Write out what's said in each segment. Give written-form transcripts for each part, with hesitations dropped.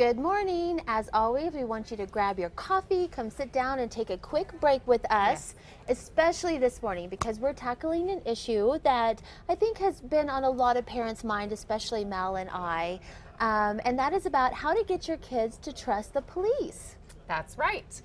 Good morning. As always, we want you to grab your coffee, come sit down and take a quick break with us, especially this morning because we're tackling an issue that I think has been on a lot of parents' mind, especially Mel and I, and that is about how to get your kids to trust the police. That's right.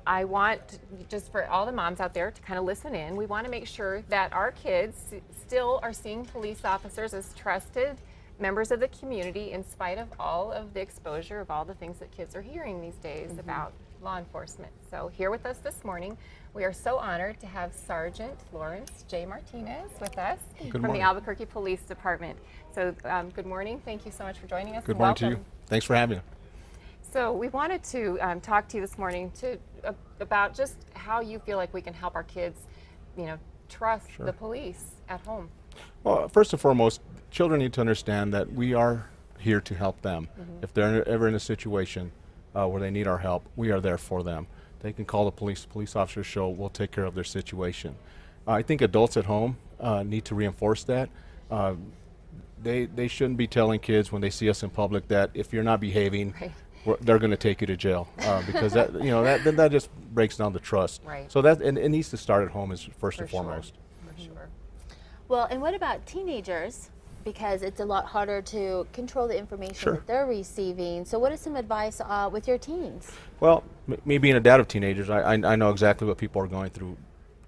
I want, just for all the moms out there to kind of listen in, we want to make sure that our kids still are seeing police officers as trusted members of the community in spite of all of the exposure of all the things that kids are hearing these days about law enforcement. So here with us this morning, we are so honored to have Sergeant Lawrence J. Martinez with us from the Albuquerque Police Department. So good morning. Thank you so much for joining us. Good morning to you. Thanks for having me. So we wanted to talk to you this morning about just how you feel like we can help our kids, trust the police at home. Well, first and foremost, children need to understand that we are here to help them. If they're ever in a situation where they need our help, we are there for them. They can call the police. Police officers show we'll take care of their situation. I think adults at home need to reinforce that. They shouldn't be telling kids when they see us in public that if you're not behaving, they're going to take you to jail because that just breaks down the trust. Right. So that it needs to start at home is first and foremost. For sure. Well, and what about teenagers? Because it's a lot harder to control the information that they're receiving. So what is some advice with your teens? Well, me being a dad of teenagers, I know exactly what people are going through.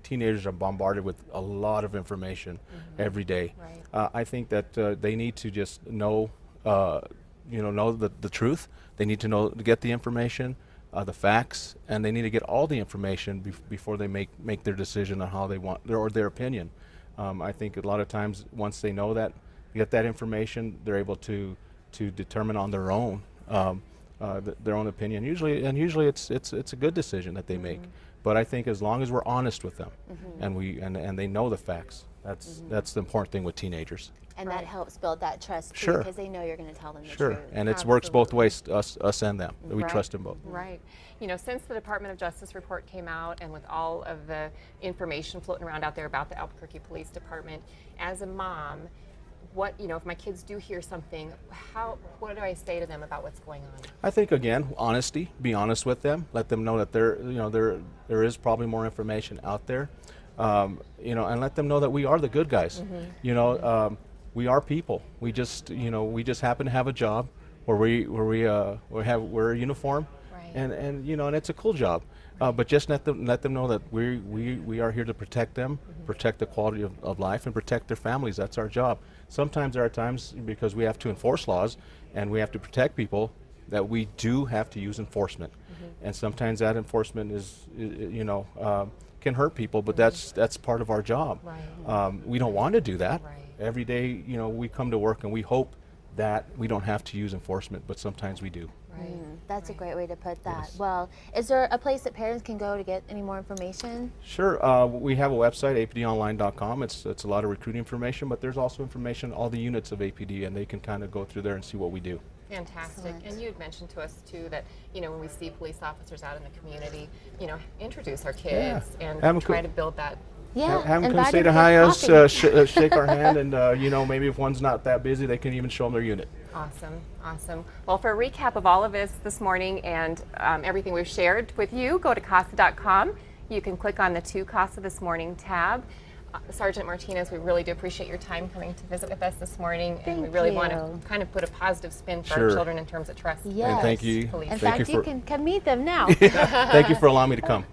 Teenagers are bombarded with a lot of information every day. Right. I think that they need to just know the truth. They need to get the information, the facts, and they need to get all the information before they make their decision on how they want their opinion. I think a lot of times once they know that, get that information, they're able to determine on their own their own opinion. Usually it's a good decision that they make. But I think as long as we're honest with them and they know the facts, that's the important thing with teenagers. And that helps build that trust too, because they know you're going to tell them the truth. And it works both ways, us and them. We trust them both. Right. Since the Department of Justice report came out and with all of the information floating around out there about the Albuquerque Police Department, as a mom, if my kids do hear something, what do I say to them about what's going on? I think again, honesty. Be honest with them. Let them know that there is probably more information out there, and let them know that we are the good guys. We are people. We just happen to have a job where we're a uniform, and it's a cool job. But just let them know that we are here to protect them, protect the quality of life, and protect their families. That's our job. Sometimes there are times because we have to enforce laws and we have to protect people that we do have to use enforcement, and sometimes that enforcement can hurt people, but that's part of our job. We don't want to do that. Every day, we come to work and we hope that we don't have to use enforcement, but sometimes we do. That's a great way to put that. Yes. Well, is there a place that parents can go to get any more information? Sure. We have a website, apdonline.com. It's a lot of recruiting information, but there's also information, all the units of APD, and they can kind of go through there and see what we do. Fantastic. Excellent. And you had mentioned to us too that when we see police officers out in the community, introduce our kids and try to build that. Yeah, have them come say hi us, shake our hand, and maybe if one's not that busy, they can even show them their unit. Awesome. Well, for a recap of all of this morning and everything we've shared with you, go to CASA.com. You can click on the To CASA This Morning tab. Sergeant Martinez, we really do appreciate your time coming to visit with us this morning, and we really want to kind of put a positive spin for our children in terms of trust. Yes. And thank you. In fact, you can come meet them now. Thank you for allowing me to come.